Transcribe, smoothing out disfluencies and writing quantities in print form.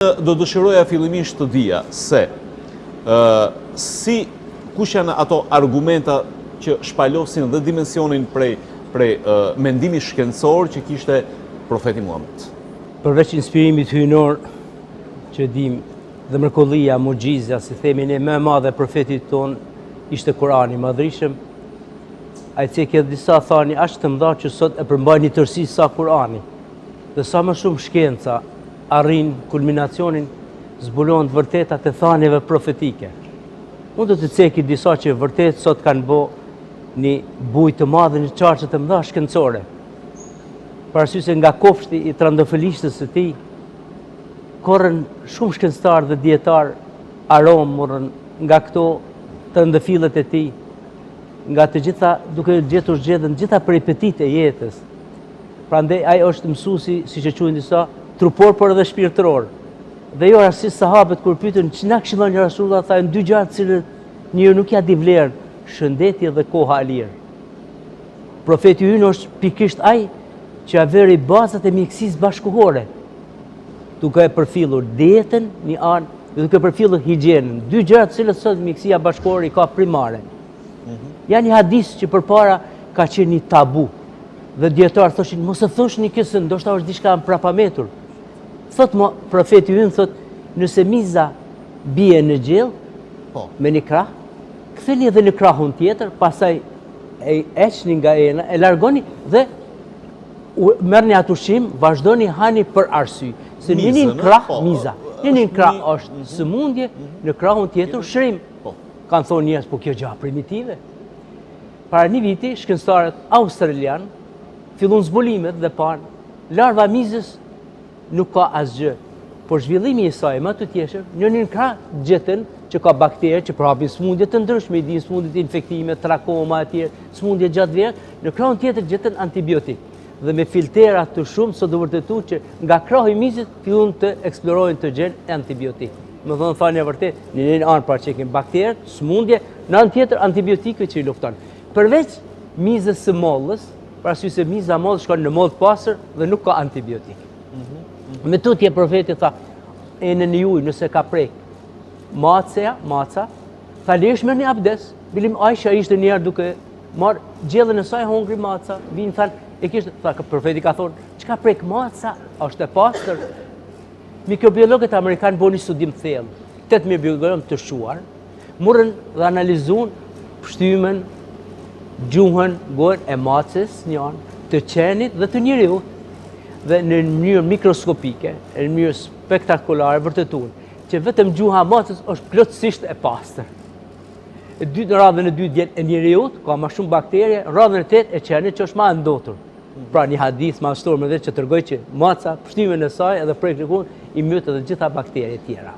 Do dëshiroja fillimisht të dija se kush janë ato argumenta që shpalosin dhe dimensionin prej mendimit shkencor që kishte profeti Muhammed. Përveç inspirimit hyjnor që dim dhe mrekullia, mugjizja, si themi ne, më e madhe profetit ton ishte Kurani madhrishëm. Ai cekë disa thani aq të mëdha që sot e përmbajnë një tërësi sa Kurani. Dhe sa më shumë shkenca arrin kulminacionin, zbulon të vërtetat e thanjeve profetike. Unë do të ceki disa që vërtet sot kanë bo një bujë të madhe, një qarqe të mëdha shkencore. Parasysh se nga kopshti i trandafëlishtës së tij, korren shumë shkencëtar dhe dietar aromë morën nga këto trandafillet e tij, nga të gjitha duke gjetur zgjedhën gjitha peripetitë e jetës. Prandaj ai është mësuesi, siç e quajnë disa, trupor por edhe shpirtëror. Dhe jo si sahabët kur pyetën ç'na këshillon Rasulullah, thanë dy gjëra të cilët njeriu nuk ja di vlerën, shëndeti dhe koha e lirë. Profeti ynë është pikërisht ai që ja veri bazat e mjekësisë bashkëkohore, duke e përfillur dietën një anë dhe duke përfillur higjienën, dy gjëra të cilët sot mjekësia bashkëkohore i ka primare. Janë një hadis që përpara ka qenë një tabu. Dhe djetarë thoshin, mos e thosh një kësën, ndoshta është diçka mprapametur. Thot profeti ynë, thot, nëse miza bie në gjellë, me një krah, ktheni edhe në krahun tjetër, pastaj e heqni nga ena, e largoni dhe merrni atë ushqim, vazhdoni hani për arsye. Se në një krah miza, në një krah është sëmundje, në krahun tjetër shërim. Kanë thonë njerëz, po kjo gjë primitive. Para një viti, shkencëtarët australianë fillon zbulimet dhe pan, larva mizës nuk ka asgjë, por zhvillimi i saj më të tjeshëm, në një krah gjetën që ka bakterë që përhapin sëmundje të ndryshme, i din sëmundjet infektime, trakoma e tjerë, sëmundje gjatë vjerë, në krahun tjetër gjetën antibiotik. Dhe me filtera të shumë sot do vërtetuar që nga krahu i mizës fillon të eksplorojnë të gjenë antibiotik. Më thonë thënia vërtet, në një anë paraqesin bakterë, sëmundje, në anë tjetër antibiotikë që i lufton. Përveç mizës së mollës, parasysh se miza mollë shkon në mollë pastër dhe nuk ka antibiotik. Me tutje profeti tha, enën e juaj nëse ka prek maca, tha lesh merrni abdes. Bilim Aisha ishte një herë duke marr gjellën e saj hongri maca, vinë thanë, e kishte, tha profeti ka thonë, çka prek maca është e pastër. Mikrobiologët amerikanë bënë një studim thellë, 8 biologë të shuar, morën dhe analizuan pshtymen, gjuhën, gojën e macës, një anë, të qenit dhe të njeriut, dhe në mënyrë mikroskopike, në mënyrë spektakulare vërtetuan që vetëm gjuha e macës është plotësisht e pastër. Në radhën e dytë vjen e njeriut, ka më shumë bakterie, në radhën e tetë e qenit që është më e ndotur. Pra një hadith më shtor më vetë që tregoj që maca, pshtymen e saj edhe prej i myt edhe gjitha bakteriet tjera.